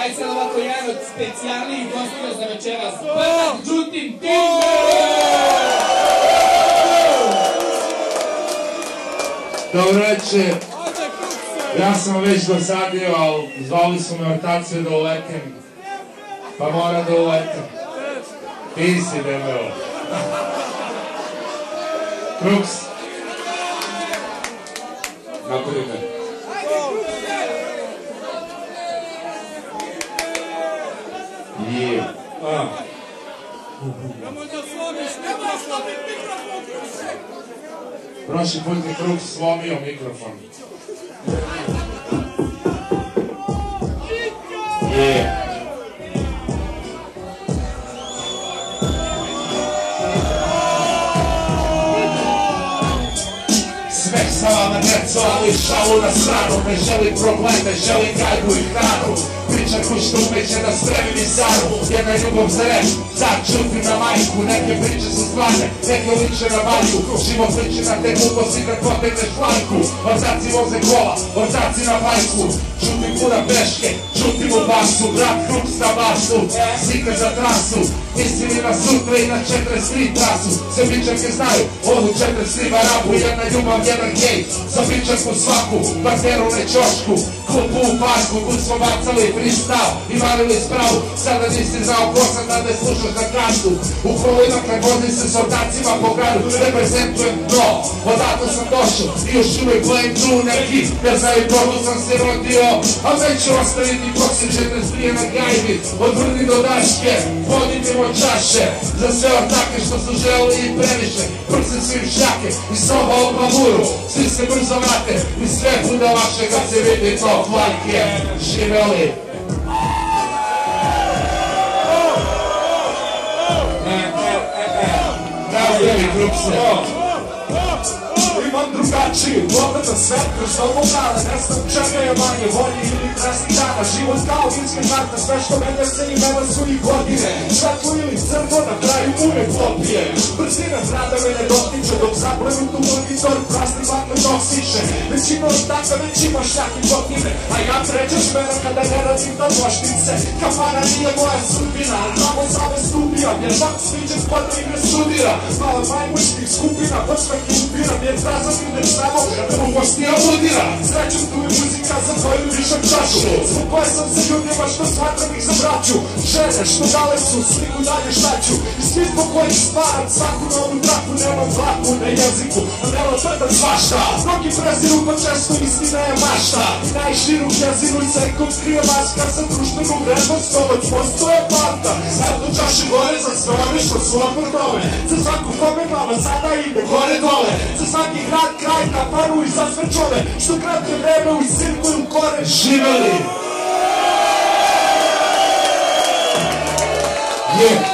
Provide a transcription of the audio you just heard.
Aj sad ovako jedan od specijalnijih gostija za večeras. Bernard Đutin, Tim! Dobro večer. Ja sam već dosadio, ali zvali su me ortaci da uletem. Pa mora da uletem. Ti si debelo. Kruks. Napoli me. Je. Prošli put je Kruks slomio mikrofon. Je. Smeh sa vama djeco, ali šalu na stranu. Ne želim probleme, želim gajbu i hranu. Priča ko što umeće da strevi mi saru. Jedna ljubav za rep, car čuti na majku. Neke priče su stvarne, neke liče na valju. Život liči na te gluposti kad potegneš flanku. Ortaci voze kola, ortaci na bajku. Čuti kura peške, čuti mu basu. Brat Kruks na basu, slika za trasu. Istini na sutra i na 43 trasu. Sve bičarke znaju, ovu 43 varabu. Jedna ljubav, jedan gej, za bičarku svaku. Partneru na čošku, klubu u parku. Kud smo bacali freestyle i varili spravu. Sada nisi znao ko sam da ne slušaš na kartu. U kolima kad vozim se s ortacima po gradu. Reprezentujem dno, odato sam došao. I još uvijek blame tu neki. Jer za i probu sam se rodio. A neću ostaviti bokse 43 na gajbi. Od vrni do daške, voditimo čaše. Za sve ortake što su želi i previše. Prse su im šake i soba u bavuru. Svi se brzo vrate i sve bude lakše kad se vidi to flajke. Živeli! Nazdravi Krukse! Imam drugačiji pogled na svet kroz novogale. Ne znam čega je manje volje ili presnih dana. Život kao vinska karta, sve što menja se imena su i godine. Svetlo ili crno, na kraju uvek popije. Brzina zrada me ne dotiče, dok zapravim tu monitor, prazni vatno dok siše. Većina od taka već ima šljaki potnine, a ja treća šmera kada ne radim na poštince. Kafana nije moja sudbina, ali tamo zavest ubijam, jer vak sviđem spadne i me studira. Mala majmuških skupina, počna kupiram, jer prazan ideš samo kada mu gostija ludira. Srećem tu je muzika za koju višam čašu, zbog koje sam se ljudima što smatram ih za braću. Žene što dale su, sliku dalje štaću, i svi zbog kojih stvaram svaku novu traku. Nemam dlaku na jeziku, a nema petan svašta. Mnogi preziru pa često istina je mašta. I najširu jezinu i cerkom krije maska sa društvenom vrednostom od postoje panta. Sad do čaše gore za sve one što su oprdove. Za svaku kome glava sada ide gore dole. Za svaki grad kraj kaparu i za sve čove što kratke vreme u cirkuju kore. Živeli! Je!